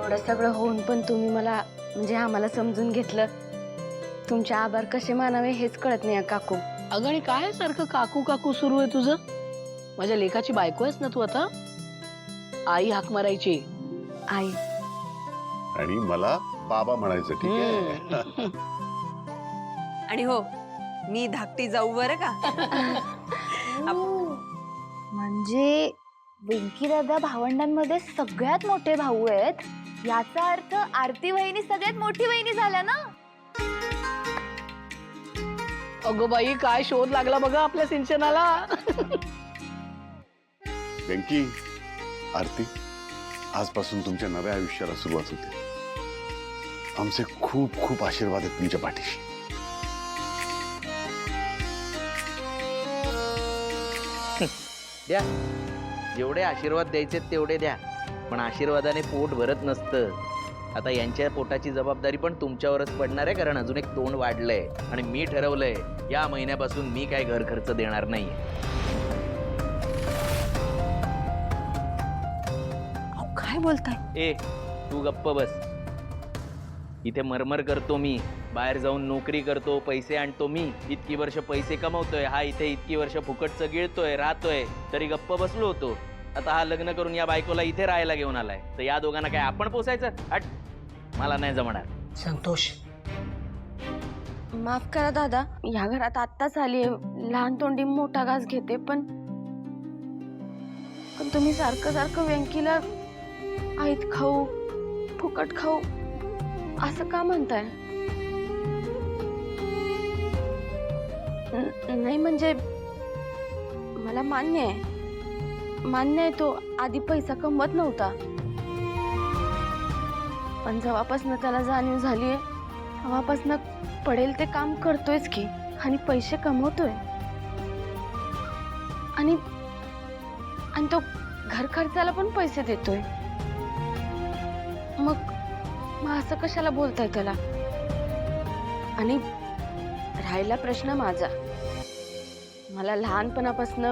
एवढं सगळं होऊन पण तुम्ही मला म्हणजे आम्हाला समजून घेतलं. तुमचे आभार कसे मानावे हेच कळत नाही काकू. अगं आणि काय सारखं काकू काकू सुरू आहे तुझं? माझ्या लेकाची बायको आहेस ना तू आता. आई हाक मारायची. आई. आणि मला बाबा म्हणायचं, ठीक आहे? आणि हो, मी धाकटी जाऊ बरं का. म्हणजे वेंकी दादा भावंडांमध्ये सगळ्यात मोठे भाऊ आहेत याचा अर्थ आरती वहिनी सगळ्यात मोठी वहिनी झाल्या ना. अगो बाई काय शोध लागला बघा आपल्या सिंचनाला. वेंकी, आरती, आजपासून तुमच्या नव्या आयुष्याला सुरुवात होते. आमचे खूप खूप आशीर्वाद आहेत तुमच्या पाठीशी. द्या, जेवढे आशीर्वाद द्यायचे तेवढे द्या, पण आशीर्वादाने पोट भरत नसतं. आता यांच्या पोटाची जबाबदारी पण तुमच्यावरच पडणार आहे, कारण अजून एक तोंड वाढलंय आणि मी ठरवलंय या महिन्यापासून मी काय घर खर्च देणार नाही. काय बोलताय? ए, तू गप्प बस. इथे मरमर करतो मी, बाहेर जाऊन नोकरी करतो, पैसे आणतो मी, इतकी वर्ष पैसे कमवतोय, हा इथे इतकी वर्ष फुकटचं गिळतोय, राहतोय, तरी गप्प बसलो होतो. आता हा लग्न करून या बायकोला इथे राहायला घेऊन आलाय, तर या दोघांना काय आपण पोसायचं? हट, मला नाही जमणार. संतोष, माफ करा दादा, या घरात आत्ताच आली, लहान तोंडी मोठा घास घेते. पण तुम्ही सारखं सारखं व्यंकीला आईत खाऊ, फुकट खाऊ असं का म्हणताय? नाही म्हणजे मला मान्य आहे तो आधी पैसा कमवत नव्हता, पण जेव्हापासून त्याला जाणीव झालीये तेव्हापासून पडेल ते काम करतोयच की, आणि पैसे कमवतोय, आणि तो घर खर्चाला पण पैसे देतोय. मग असं कशाला बोलताय त्याला? आणि राहिला प्रश्न माझा, मला लहानपणापासून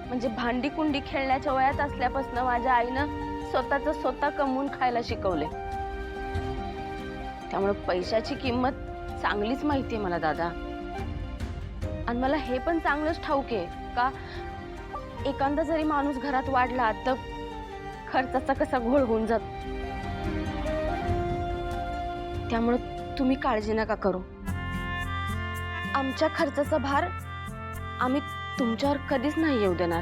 म्हणजे भांडी कुंडी खेळण्याच्या वयात असल्यापासून माझ्या आईनं स्वतः कमवून खायला शिकवले. त्यामुळे पैशाची किंमत चांगलीच माहिती आहे मला दादा. आणि मला हे पण चांगलंच ठाऊक आहे का एखादा जरी माणूस घरात वाढला तर खर्चाचा कसा घोळ होऊन जातो. त्यामुळे तुम्ही काळजी नका करू. आमच्या खर्चाचा भार आम्ही तुमच्यावर कधीच नाही येऊ देणार.